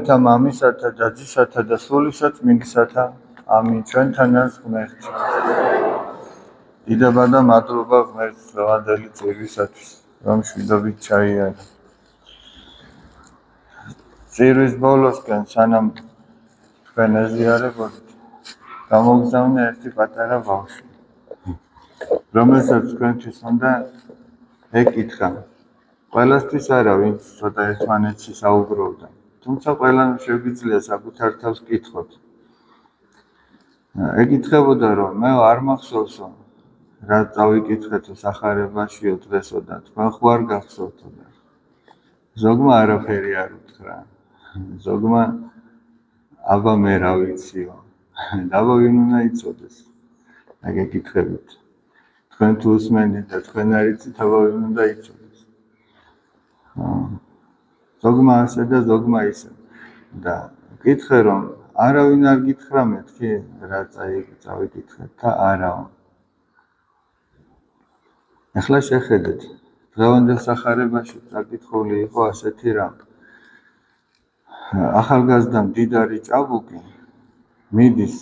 მამისათა და ძისათა და სულისა წმინდისათა. ამინ. ჩვენთან არის ღმერთი. დიდება და მადლობა ღმერთს დღევანდელი წირვისათვის, რომ მშვიდობით ჩაიარა. წირვის ბოლოსკენ, სანამ თქვენ ეზიარებოდით, გამოგზავნე ერთი პატარა ბავშვი, რომელსაც თქვენთვის უნდა ეკითხა. ყველასთვის არა, ვინც ცოტა ერთმანეთში საუბრობდა. თუმცა ყველამ შეგვიძლია საკუთარ თავს კითხოთ. ეკითხებოდა, რომ მე არ მახსოვსო, რა წავიკითხეთო სახარებაშიო დღესო და თქვენ ხო არ გახსოვთო და ზოგმა არაფერი არ უთხრა. ზოგმა აბა მე რა ვიციო. აბა ვინ უნდა იცოდეს. ეგ ეკითხებით. თქვენ თუ უსმენთ და თქვენ არ იცით, აბა ვინ უნდა იცოდეს. ზოგმა ასე და ზოგმა ისე. და კითხე რომ არავინ არ გითხრა მეთქი რა წავიკითხეთ და არაო. ახლა შეხედეთ, დღევანდელ სახარებაში წაკითხული იყო ასეთი რამ. ახალგაზრდა მდიდარი ჭაბუკი მიდის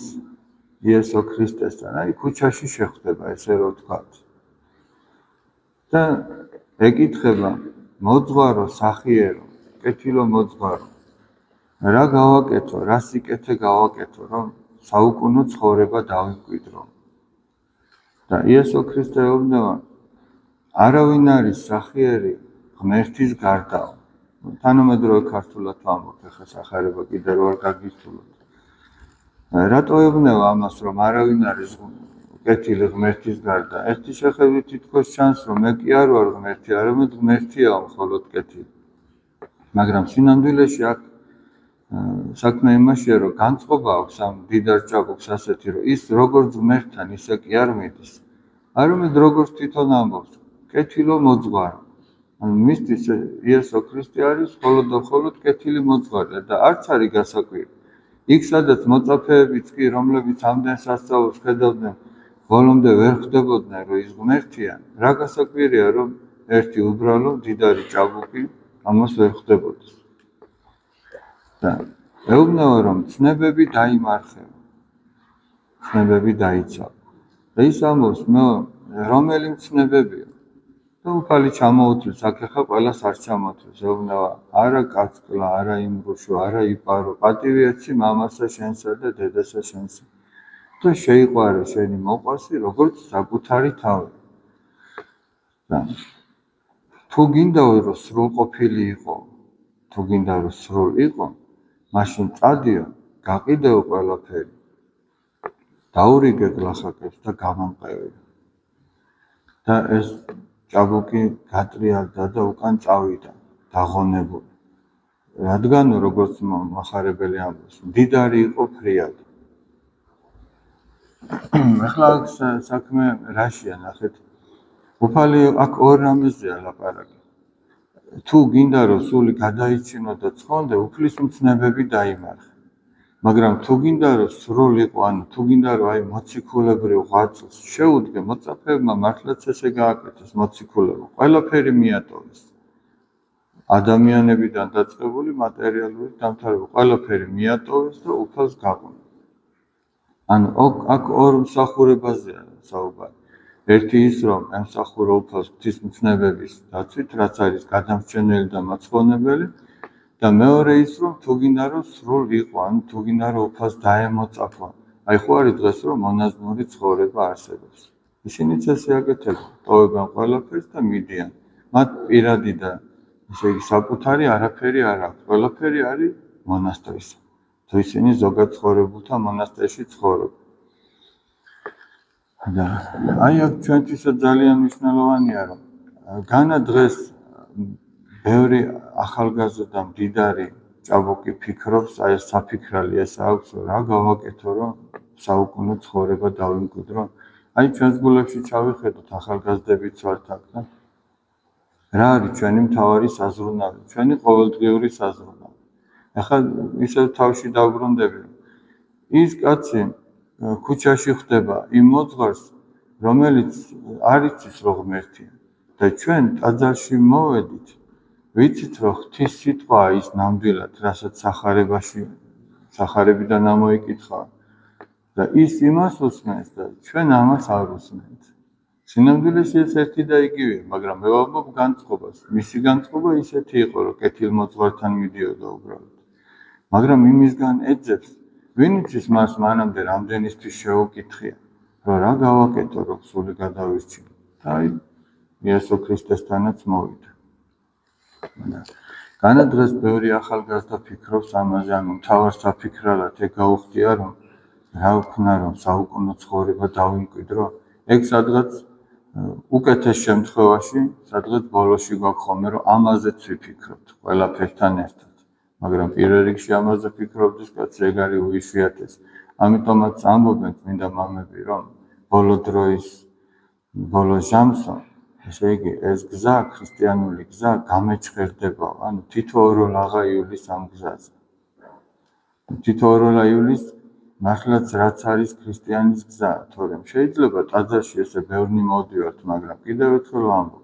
იესო ქრისტესთან, აი ქუჩაში შეხვდება, ესე რომ ვთქვათ. და ეკითხება, მოძღვარო, სახიერო, კეთილო მოძღვარო, რა გავაკეთო, რა სიკეთე გავაკეთო, რომ საუკუნო ცხოვრება დავიმკვიდრო. და იესო ქრისტე ეუბნება, არავინ არის სახიერი ღმერთის გარდაო. თანამედროვე ქართულად ვამბობ, ახლა სახარება კიდე რო არ გაგისულოთ. რატო ეუბნება ამას, რომ არავინ არის კეთილი ღმერთის გარდა? ერთი შეხედვით თითქოს ჩანს, რომ მე კი არ ვარ ღმერთი, არამედ ღმერთია მხოლოდ კეთილი. მაგრამ სინამდვილეში აქ საქმე იმაშია, რომ განწყობა აქვს ამ დიდარ ჭაბუკს ასეთი, რომ ის როგორც ღმერთთან ისე კი არ მიდის, არამედ როგორც თვითონ ამბობს, კეთილო მოძღვარო. ანუ მისთვის იესო ქრისტე არის მხოლოდ და მხოლოდ კეთილი მოძღვარი და არც არის გასაკვირი. იქ სადაც მოწაფეებიც კი, რომლებიც ამდენ სასწაულს ხედავდნენ, ბოლომდე ვერ ხვდებოდნენ, რომ ის ღმერთია, რა გასაკვირია, რომ ერთი უბრალო დიდარი ჭაბუკი ამას ვერ ხვდებოდეს. და ეუბნება, რომ ცნებები დაიმარხება, ცნებები დაიცალა. და ის ამბობს, მე რომელი ცნებებია? და უფალი ჩამოუთვლის, აქ ახლა ყველას არ ჩამოუთვლის, ეუბნება, არა კაცკლა, არა იმრუშო, არა იპარო, პატივი ეცი მამასა შენსა და დედასა შენსა. და შეიყვარე შენი მოყვასი, როგორც საკუთარი თავი. და თუ გინდა რომ სრულყოფილი იყო, თუ გინდა რომ სრულ იყო, მაშინ წადიო, გაყიდეო ყველაფერი. დაურიგე გლახაკებს და გამამყევი. და ეს ჭაბუკი გატრიალდა და უკან წავიდა, დაღონებული. რადგან როგორც მახარებელი ამბობს, მდიდარი იყო ფრიად. ახლა აქ საქმე რაშია, ნახეთ. უფალი აქ ორ რამეზეა ლაპარაკი. თუ გინდა რომ სული გადაიჩინო და ცხონდე, უფლის მცნებები დაიმარხე. მაგრამ თუ გინდა რომ სრულ იყო, ანუ თუ გინდა რომ აი მოციქულებრივ ღვაწლს შეუდგე, მოწაფეებმა მართლაც ესე გააკეთეს მოციქულებო. ყველაფერი მიატოვეს. ადამიანებიდან დაწყებული მატერიალური დამთავრება, ყველაფერი მიატოვეს და უფალს გაყვნა. ანუ აქ ორ მსახურებაზეა საუბარი. ერთი ის, რომ ემსახურა უფალს ღვთის მცნებების დაცვით, რაც არის გადამრჩენელი და მაცხოვნებელი. და მეორე ის, რომ თუ გინდა რომ სრულ იყო, ანუ თუ გინდა რომ უფალს დაემოწაფო. აი ხო არის დღეს რომ მონაზვნური ცხოვრება არსებობს. ისინიც ესე აკეთებენ, ტოვებენ ყველაფერს და მიდიან. მათ პირადი და ესე იგი საკუთარი არაფერი არ აქვს. ყველაფერი არის მონასტრისა. თუ ისინი ზოგად ცხოვრებულთა მონასტერში ცხოვრობენ. და აი აქ ჩვენთვისაც ძალიან მნიშვნელოვანია, რომ განა დღეს ბევრი ახალგაზრდა მდიდარი ჭაბუკი ფიქრობს, აი ეს საფიქრალი ეს აქვს, რა გავაკეთო, რომ საუკუნო ცხოვრება დავიმკვიდრო. აი ჩვენს გულებში ჩავიხედოთ, ახალგაზრდებიც ვართ აქ და რა არის ჩვენი მთავარი საზრუნავი, ჩვენი ყოველდღიური საზრუნავი. ახლა ისევ თავში დავბრუნდები. ის კაცი ქუჩაში ხვდება იმ მოძღვარს, რომელიც არ იცის რომ ღმერთია და ჩვენ ტაძარში მოვედით ვიცით რომ ღვთის სიტყვა ის ნამდვილად, რასაც სახარებიდან ამოიკითხა და ის იმას უსმენს და ჩვენ ამას არ უსმენთ. სინამდვილეში ეს ერთი და იგივეა, მაგრამ მე ვამბობ განწყობას. მისი განწყობა ისეთი იყო, რომ კეთილმოძღვართან მიდიოდა უბრალოდ. მაგრამ იმისგან ეძებს, ვინ იცის მას მანამდე რამდენისთვის შეუკითხია, რომ რა გავაკეთო, რომ სული გადავირჩინო. და აი იესო ქრისტესთანაც მოვიდა. განადღეს ბევრი ახალგაზრდა ფიქრობს ამაზე, ანუ მთავარ საფიქრალად ეგ გაუხდია, რომ რა ვქნა, რომ საუკუნო ცხოვრება დავიმკვიდრო, ეგ სადღაც უკეთეს შემთხვევაში, სადღაც ბოლოში გვაქვს ხოლმე, რომ ამაზეც ვიფიქრობთ ყველაფერთან ერთად. მაგრამ პირველ რიგში ამაზე ფიქრობდეს კაცი, ეგ არის უიშვიათეს. ამიტომაც ამბობენ წმინდა მამები, რომ ბოლო დროის ბოლო ჟამსო, ესე იგი ეს გზა, ქრისტიანული გზა გამეჩხერდება, ანუ თითოეულ აღიულის ამ გზაზე. თითოეულ აღიულის მართლაც რაც არის ქრისტიანის გზა, თორემ შეიძლება ტაძარში ესე ბევრი მოვდივართ, მაგრამ კიდევ ერთხელ ვამბობ,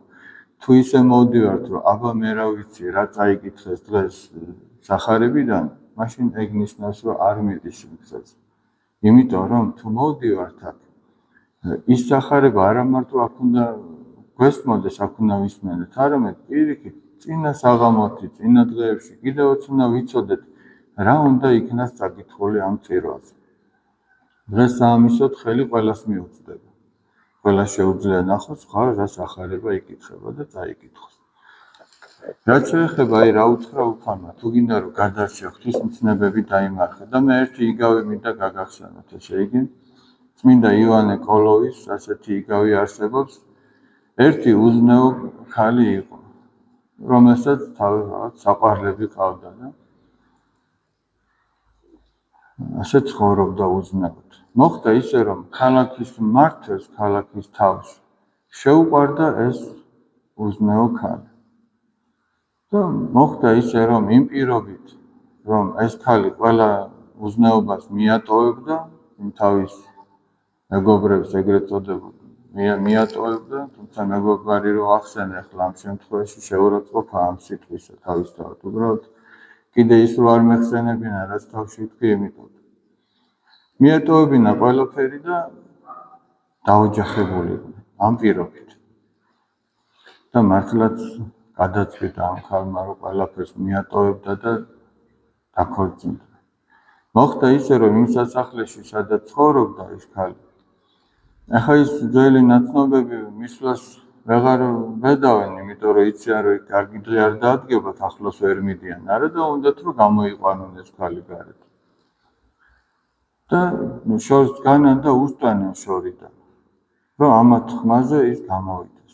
თუ ისე მოვდივართ, რომ აბა მე რა ვიცი, რა წაიკითხეს დღეს სახარებიდან, მაშინ ეგ ნიშნავს, რომ არ მიდის იმ გზაზე. იმიტომ რომ თუ მოვდივართ აქ, ის სახარება არა მარტო აქ უნდა გვესმოდეს, აქ უნდა ვისმენდეთ, არამედ პირიქით, წინა საღამოთი, წინა დღეებში კიდევაც უნდა ვიცოდეთ, რა უნდა იქნას წაკითხული ამ წირვაზე. დღეს საამისოდ ხელი ყველას მიუწვდება. ყველას შეუძლია ნახოს, ხა რა სახარება იკითხება და წაიკითხოს. რაც შეეხება აი რა უთხრა უფალმა, თუ გინდა რომ გადარჩე ღვთისმცნებები დაიმარხე და მე ერთი იგავი მინდა გაგახსენოთ, ესე იგი წმინდა იოანე კოლოვის ასეთი იგავი არსებობს. ერთი უზნეო ქალი იყო, რომელსაც საყვარლები ყავდა და ასე ცხოვრობდა უზნეოდ. მოხდა ისე, რომ ქალაქის მმართველს, ქალაქის თავს შეუყვარდა ეს უზნეო ქალი. და მოხდა ისე, რომ იმ პირობით, რომ ეს ქალი ყველა უზნეობას მიატოვებდა, იმ თავის მეგობრებს ეგრეთ წოდებოდა, მიატოვებდა, თუმცა მეგობარი რო ახსენე ახლა ამ შემთხვევაში შეურაცხყოფა ამ სიტყვისა თავისთავად. უბრალოდ კიდე ის რო არ მეხსენებინა, რაც თავში იტყვი, იმიტომ მიატოვებინა ყველაფერი და დაოჯახებული ამ პირობით. და მართლაც გადაწყვიტა ამ ქალმა, რომ ყველაფერს მიატოვებდა და დაქორწინდა. მოხდა ისე, რომ იმ სასახლეში, სადაც ცხოვრობდა ეს ქალი, ახლა ის ძველი ნაცნობები მისვლას ვეღარ ვედავენ, იმიტომ რომ იციან, რომ კარგი დღე არ დაადგებათ, ახლოს ვერ მიდიან. არა და უნდათ რომ გამოიყვანონ ეს ქალი გარეთ. და შორს განან და უსტვანენ შორიდან, რომ ამათ ხმაზე ის გამოვიდეს.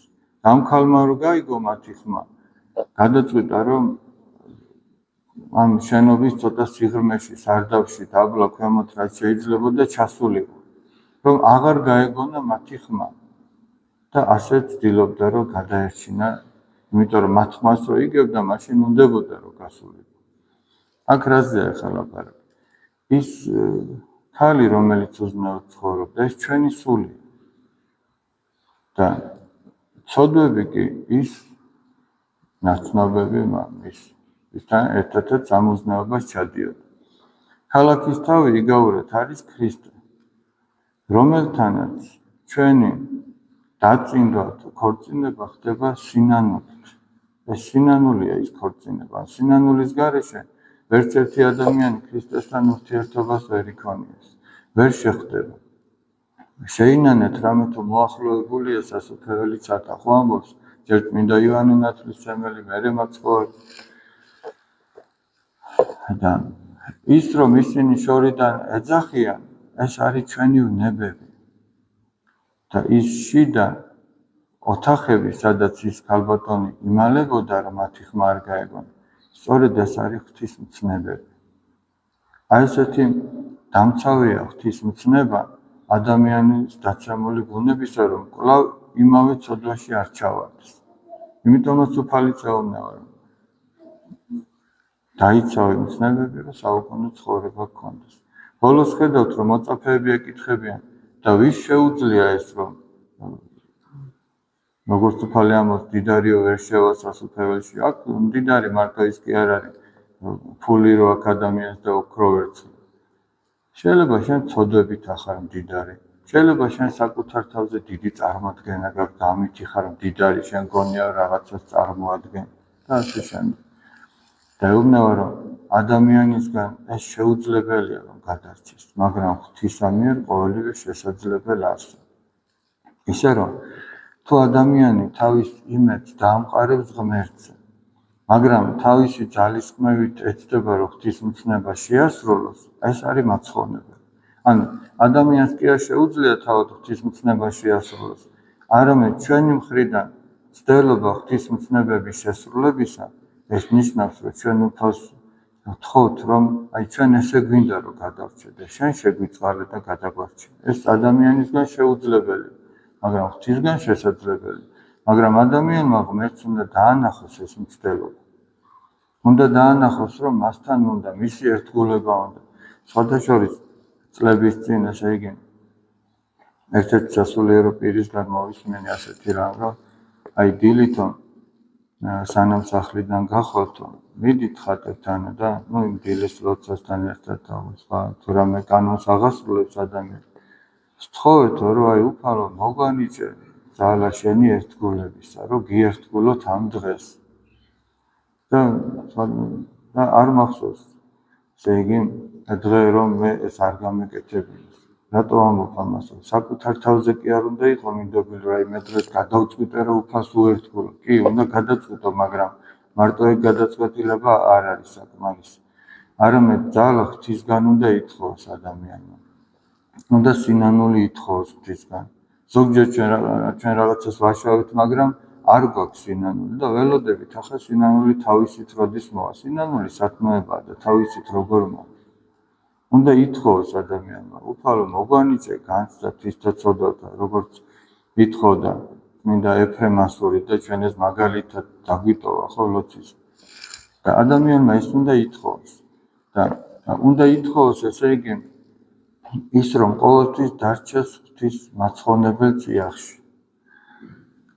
ამ ქალმა რო გაიგო მათი ხმა, გადაწყვიტა, რომ ამ შენობის ცოტა სიღრმეში, სარდაფში, დაბლა ქვემოთ რაც შეიძლება და ჩასულიყო, რომ აღარ გაეგონა მათი ხმა. და ასე ცდილობდა, რომ გადაერჩინა, იმიტომ რომ მათ ხმას რო იგებდა, მაშინ უნდებოდა რომ გასულიყო. აქ რაზეა ახლა ლაპარაკი? ის ქალი, რომელიც უზნეოდ ცხოვრობდა, ეს ჩვენი სულია. და ცოდვები კი ის ნაცნობები ისთან ერთადაც ამ უზნეობას ჩადიოდა. ქალაქის თავი იგავურად არის ქრისტე, რომელთანაც ჩვენი დაწინვა თუ ქორწინება ხდება სინანულით. ეს სინანულია ის ქორწინება. სინანულის გარეშე ვერც ერთი ადამიანი ქრისტესთან ურთიერთობას ვერ იქონიებს, ვერ შეხვდება. შეინანეთ რამე თუ მოახლოებულია სასופველი ცატა, ხო ამბობს, ჯერ წმინდა იოანე ნათლისმცემელი, მერე მაცხოვარი. და ის რომ ისინი შორიდან ეძახიან, ეს არის ჩვენი უნებები. და ის შიდა ოთახები, სადაც ის ქალბატონი იმალებოდა, რომ მათი ხმა არ გაეგონა, სწორედ ეს არის ღვთისმცნებები. აი ესეთი დამცავია ღვთისმცნება ადამიანის დაცემული ბუნებისა, რომ კვლავ იმავე ცოდვაში არ ჩავარდეს. იმიტომაც უფალი წეუბნება, რომ დაიცავი მცნებები, რომ საუკუნო ცხოვრება გქონდეს. ბოლოს ხედავთ, რომ მოწაფეები ეკითხებიან და ვის შეუძლია ეს, რომ როგორც უფალი ამბობს, დიდარიო ვერ შევა სასუფეველში. აქ დიდარი მარტო ის კი არ არის, ფული რო აქ ადამიანს და ოქრო ვერცხლი. შეიძლება შენ ცოდვებით ახარ მდიდარი. შეიძლება შენ საკუთარ თავზე დიდი წარმოდგენა გაქვს და ამით ხარ მდიდარი, შენ გონია რაღაცას წარმოადგენ და ასე შემდეგ. დაეუბნება რომ ადამიანისგან ეს შეუძლებელია რომ გადარჩეს, მაგრამ ღვთისა მიერ ყოველივე შესაძლებელი არსებობს. ისე რომ თუ ადამიანი თავის იმედს დაამყარებს ღმერთზე, მაგრამ თავისი ძალისხმევით ეცდება რომ ღვთისმცნება შეასრულოს, ეს არის მაცხოვნებელი. ანუ ადამიანს კი არ შეუძლია თავად ღვთისმცნება შეასრულოს, არამედ ჩვენი მხრიდან ცდელობა ღვთისმცნებების შესრულებისა, ეს ნიშნავს რომ ჩვენ უფალს ვთხოვთ რომ აი ჩვენ ესე გვინდა რომ გადავრჩეთ და შენ შეგვიწყალე და გადაგვარჩე. ეს ადამიანისგან შეუძლებელია, მაგრამ ღვთისგან შესაძლებელი. მაგრამ ადამიანმა ღმერთს უნდა დაანახოს ეს მცდელობა. უნდა დაანახოს რომ მასთან უნდა მისი ერთგულება უნდა. სხვადასხვა წლების წინ ესე იგი ერთ-ერთი სასულიერო პირისგან მოვისმენი ასეთი რამ რომ აი დილითო სანამ სახლიდან გახვალთო მიდით ხატებთან და იმ დილის ლოცვასთან ერთად სხვა თუ რამე კანონს აღასრულებს ადამიანი. სთხოვეთო რომ აი უფალო მოგვანიჭე ძალა შენი ერთგულებისა, რომ გიერთგულოთ ამ დღეს. და არ მახსოვს ესე იგი დღე რომ მე ეს არ გამეკეთებინეს. რატო ამბობ ამას? საკუთარ თავზე კი არ უნდა იყო მინდობილი რომ აი მე დღეს გადავწყვიტე რომ უფალს უერთგულო. კი, უნდა გადაწყვიტო, მაგრამ მარტო ეგ გადაწყვეტილება არ არის საკმარისი. არამედ ძალა ღვთისგან უნდა ითხოვოს ადამიანმა. უნდა სინანული ითხოვოს ღვთისგან. ზოგჯერ ჩვენ რაღაცას ვაშავებთ, მაგრამ არ გვაქვს სინანული და ველოდებით ახლა სინანული თავისით როდის მოვა. სინანული საქმეებაა და თავისით როგორ მოვა. უნდა ითხოვოს ადამიანმა, უფალო მოგვანიჭე განცდა თვისთაცოდათა, როგორც ითხოვდა წმინდა ეფრემასური და ჩვენ ეს მაგალითად დაგვიტოვა ხო ლოცვის. და ადამიანმა ეს უნდა ითხოვოს და უნდა ითხოვოს ესე იგი ის რომ ყოველთვის დარჩეს ღვთის მაცხოვნებელ წიაღში.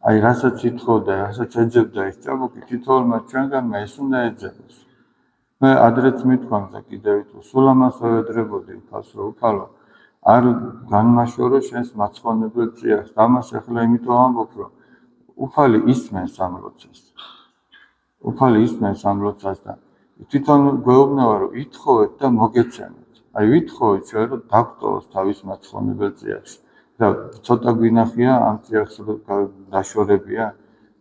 აი რასაც ითხოვდა, რასაც ეძებდა ეს ჭაბუკი თითოეულმა ჩვენგანმა ეს უნდა ეძებოს. მე ადრეც მithქვამდა კიდევ თუ სულ ამას ვეძებოდი უფალს რომ უფალო არ განმაშორო შენს მაცხოვნებელ წიაღს. ამას ახლა იმიტომ ამბობ რომ უფალი ისმენს ამ ლოცვას. უფალი ისმენს ამ ლოცვას და თვითონ გვეუბნება რომ ითხოვეთ და მოგეცემით. აი ვითხოვეთ ჩვენ რომ დაგვტოვოს თავის მაცხოვნებელ წიაღში. და ცოტა გვინახია ამ წიაღს დაშორებია,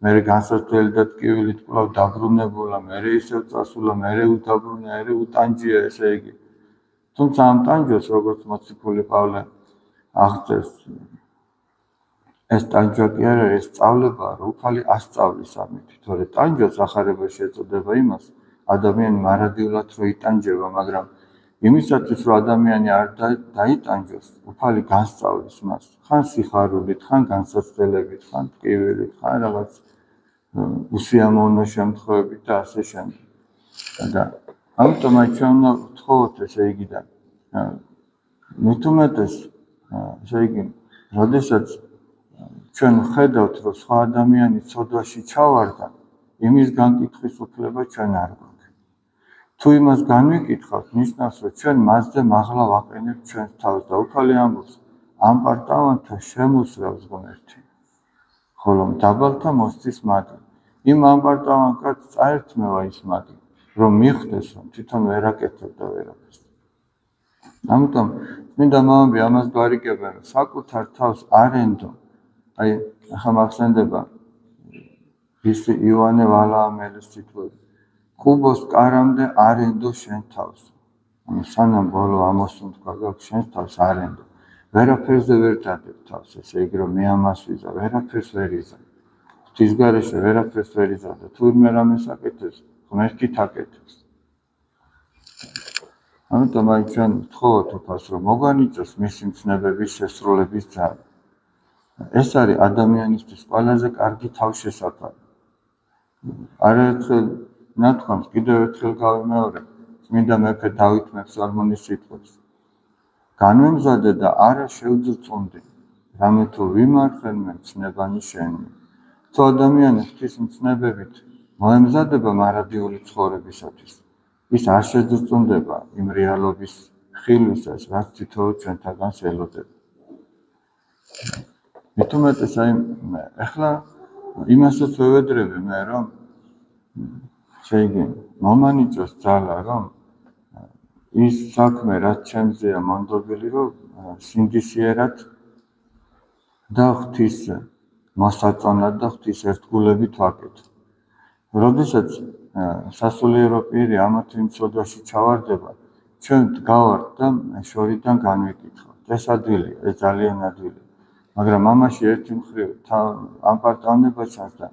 მე განსაცდელი და ტკივილით კვლავ დაბრუნებულა, მე ისევ წასულა, მე უდაბრუნა, მე უტანჯია ესე იგი. თუმცა ამ ტანჯვას როგორც მოციქული პავლე აღწერს, ეს ტანჯვა კი არა, ეს სწავლება რომ უფალი ასწავლის ამით, თორე ტანჯვას ახარება შეწოდება იმას, ადამიანი მარადიულად რო იტანჯება, მაგრამ იმისათვის რომ ადამიანი არ დაიტანჯოს, უფალი განსწავლის მას, ხან სიხარულით, ხან განსაცდელებით, ხან ტკივილით, ხან რაღაც უსიამოვნო შემთხვევებით და ასე შემდეგ. და ამიტომ ჩვენ უნდა ვთხოვოთ ესე იგი და მით უმეტეს ესე იგი, როდესაც ჩვენ ხედავთ რომ სხვა ადამიანი ცოდვაში ჩავარდა, იმის განკითხვის უფლება ჩვენ არ გვაქვს. თუ იმას განვიკითხავთ, ნიშნავს რომ ჩვენ მასზე მაღლა ვაყენებთ ჩვენს თავს და უფალი ამბობს, ამ პარტავანთა შემოსრავს ღმერთი, ხოლო დაბალთა მოსწის მადლი. იმ ამპარტავან კაცს წაერთმევა ის მადლი, რომ მიხვდეს რომ თვითონ ვერ აკეთებდა ვერაფერს. ამიტომ წმინდა მამები ამას გვარიგებენ რომ საკუთარ თავს არ ენდო. აი ახლა მახსენდება ის იოანე ვალაამელის სიტყვები. ხუბოს კარამდე არ ენდო შენ თავს. სანამ ბოლო ამოსუნ თქვა გაქვს შენ თავს არ ენდო. ვერაფერზე ვერ დადებ თავს, ესე იგი რომ მე ამას ვიზა, ვერაფერს ვერ იზა. ღვთის გარეშე ვერაფერს ვერ იზა და თუ მე რამეს აკეთებს, ღმერთით აკეთებს. ამიტომ აი ჩვენ ვთხოვოთ უფალს რომ მოგვანიჭოს მისი მცნებების შესრულების ძალა. ეს არის ადამიანისთვის ყველაზე კარგი თავშესაფარი. არაერთხელ ნათქვამს კიდევ ერთხელ გავიმეორებ წმინდა მეფე დავით მეფსალმონის სიტყვებს. განვემზადე და არა შევძრწუნდი, რამე თუ ვიმარხენ მე მცნებანი შენი. თუ ადამიანი ღვთის მცნებებით მოემზადება მარადიული ცხოვრებისათვის, ის არ შეძრწუნდება იმ რეალობის ხილვისას, რაც თითოეულ ჩვენთაგანს ელოდება. მით უმეტეს ახლა იმასაც ვევედრები მე, რომ შეიგი მომანიჭოს ძალა, რომ ის საქმე, რაც ჩემზეა მონდობილი, რომ სინდისიერად და ღვთის მოსაწონად და ღვთის ერთგულებით ვაკეთო. როდესაც სასულიერო პირი ამათ იმ ცოდვაში ჩავარდება, ჩვენ გავართ და შორიდან განვიკითხავთ. ეს ადვილია, ეს ძალიან ადვილია. მაგრამ ამაში ერთი მხრივ ამპარტავნება ჩანს და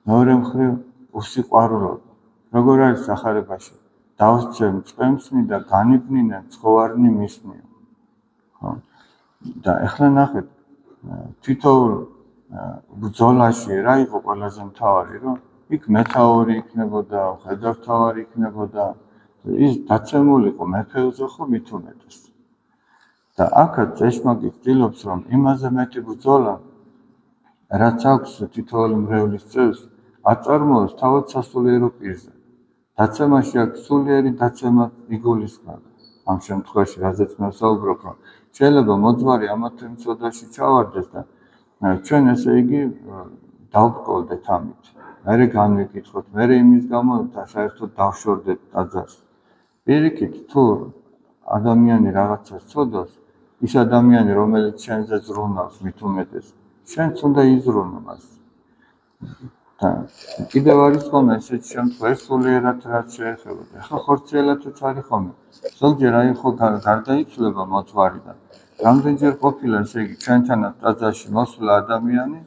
მეორე მხრივ უსიყვარულობა. როგორ არის სახარებაში? დავსწრებ წყემსნი და განიბნინე ცხოვარნი მისნიო. ხო? და ახლა ნახეთ, თითოეულ ბრძოლაში რა იყო ყველაზე მთავარი, რომ იქ მეთაური იქნებოდა, ხედავთავარი იქნებოდა, ის დაცემული იყო მეფეზე ხო მით უმეტეს. და აქაც წეშმაკი ცდილობს, რომ იმაზე მეტი ბრძოლა, რაც აქვს თითოეულ მრევლის წევს, აწარმოოს თავად სასულიერო პირზე. დაცემაში აქ სულიერი დაცემა იგულისხმება. ამ შემთხვევაში, რაზეც მე ვსაუბრობ, რომ შეიძლება მოძღვარი ამათ იმ ცოდვაში ჩავარდეს და ჩვენ ესე იგი დავბრკოლდეთ ამით. მერე განვიკითხოთ, მერე იმის გამო საერთოდ დავშორდეთ ტაძარს. პირიქით, თუ ადამიანი რაღაცას ცოდავს, ის ადამიანი, რომელიც შენზე ზრუნავს მით უმეტეს, შენც უნდა იზრუნო მას. და კიდევ არის ხოლმე ესეთი შემთხვევა, სულიერად რაც შეეხება. ახლა ხორციელადაც არის ხოლმე. ზოგჯერ აი ხო გარდაიცვლება მოძღვარიდან. რამდენჯერ ყოფილა ესე იგი ჩვენთანაც ტაძარში მოსვლა ადამიანი,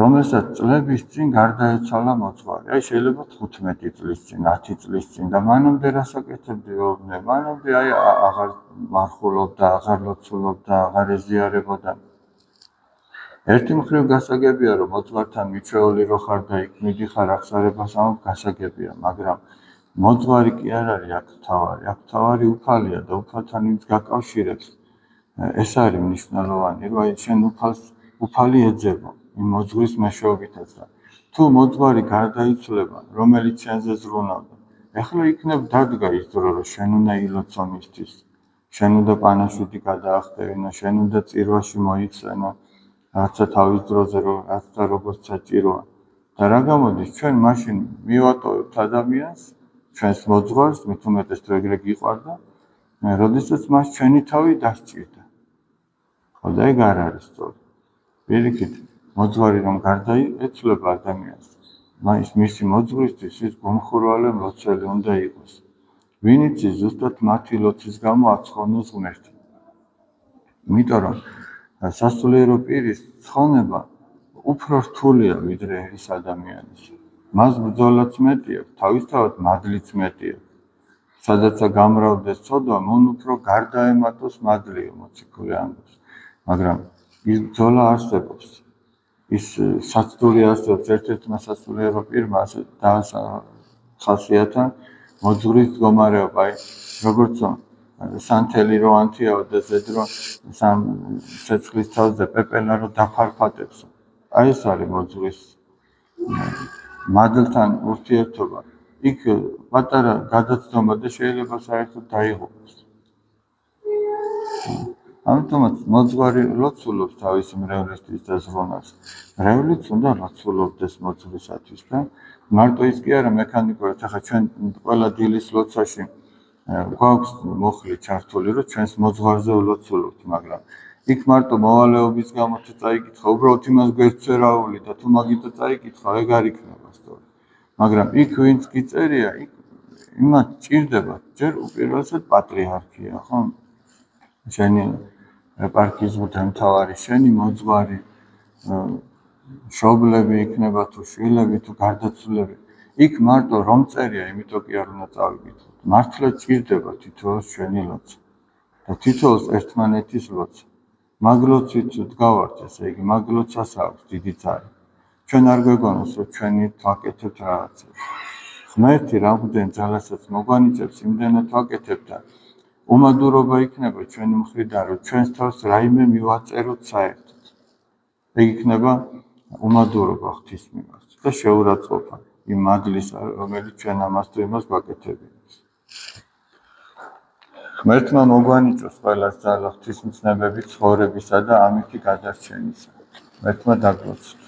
რომელსაც წლების წინ გარდაეცვალა მოძღვარი. აი შეიძლება 15 წლის წინ, 10 წლის წინ და მანამდე რასაკეთებდიოდნენ, მანამდე აი აღარ მარხულობდა, აღარ ლოცულობდა, აღარ ეზიარებოდა. ერთი მხრივ გასაგებია, რომ მოძღვართან მიჩვეული რო ხარ და იქ მიდიხარ აღსარებას ამ გასაგებია, მაგრამ მოძღვარი კი არ არის აქ თავარი, აქ თავარი უფალია და უფალთან ვინც გაკავშირებს. ეს არის მნიშვნელოვანი, რომ აი შენ უფალი ეძებო იმ მოძღვრის მეშვეობითაც და თუ მოძღვარი გარდაიცვლება, რომელიც შენზე ზრუნავდა, ახლა იქნებ დადგა ის დრო, რომ შენ უნდა ილოცო მისთვის, შენ უნდა პანაშვიდი გადაახტევინო, შენ უნდა წირვაში მოიხსენო, რაცა თავის დროზე რაც და როგორც საჭიროა. და რა გამოდის, ჩვენ მაშინ მივატოვებთ ადამიანს, ჩვენს მოძღვარს, მით უმეტეს თუ ეგრე გიყვარდა, როდესაც მას ჩვენი თავი დასჭირდა. ხო და ეგ არ არის სწორი. პირიქით, მოძღვარი რომ გარდაეცვლება ადამიანს, მისი მოძღვრისთვის ის გულმხურვალე მლოცველი უნდა იყოს. ვინც ზუსტად მათი ლოცვის გამო აცხოვნოს ღმერთი. იმიტომ რომ სასულიერო პირის ცხონება უფრო რთულია ვიდრე ის ადამიანის. მას ბრძოლაც მეტი აქვს, თავისთავად მადლიც მეტი აქვს. სადაც გამრავლდეს ცოდვა, მონ უფრო გარდაემატოს მადლიო მოციქული ამბობს. მაგრამ ის ბრძოლა არსებობს. ის საცდური არსებობს ერთ-ერთმა სასულიერო პირმა ასე დაახასიათა მოძღვრის მდგომარეობა, აი როგორც სანთელი რო ანთიაო და ზედრო სამ ცეცხლის თავზე პეპელა რო დაფარფატებს. აი ეს არის მოძღვრის მადლთან ურთიერთობა. იქ პატარა გადაცდომა და შეიძლება საერთოდ დაიღუპოს. ამიტომაც მოძღვარი ლოცულობს თავისი მრევლისთვის და ზრუნავს. მრევლიც უნდა ლოცულობდეს მოძღვრისათვის და მარტო ის კი არა მექანიკურად, ახლა ჩვენ ყველა დილის ლოცვაში გვაქვს მოხლი ჩართული, რომ ჩვენს მოძღვარზე ვლოცულობთ, მაგრამ იქ მარტო მოვალეობის გამო თუ წაიკითხა, უბრალოდ იმას გვერდს ვერ აუვლი და თუ მაგითო წაიკითხა, ეგ არ იქნება სწორი. მაგრამ იქ ვინც გიწერია, იქ იმათ ჭირდება ჯერ უპირველესად პატრიარქია, ხო? შენი ეპარქიის მთავარი, შენი მოძღვარი, მშობლები იქნება თუ შვილები თუ გარდაცვლილები. იქ მარტო რომ წერია, იმიტომ კი არ უნდა წავიკითხოთ. მართლა ჭირდება თითოეულს ჩვენი ლოცვა და თითოეულს ერთმანეთის ლოცვა. მაგ ლოცვით დგავართ, ესე იგი, მაგ ლოცვას აქვს დიდი ძარი. ჩვენ არ გვეგონოს, რომ ჩვენი ვაკეთებთ რაღაცებს. ღმერთი რამდენ ძალასაც მოგვანიჭებს, იმდენად ვაკეთებთ და უმადურობა იქნება ჩვენი მხრიდან, რომ ჩვენს თავს რაიმე მივაწეროთ საერთოდ. ეგ იქნება უმადურობა ღვთის მიმართ და შეურაცხყოფა იმ მადლისა, რომელიც ჩვენ ამას თუ იმას გვაკეთებინებს. ღმერთმა მოგვანიჭოს ყველას ძალა ღვთისმცნებების ცხოვრებისა და ამითი გადარჩენისა. ღმერთმა დაგლოცოთ.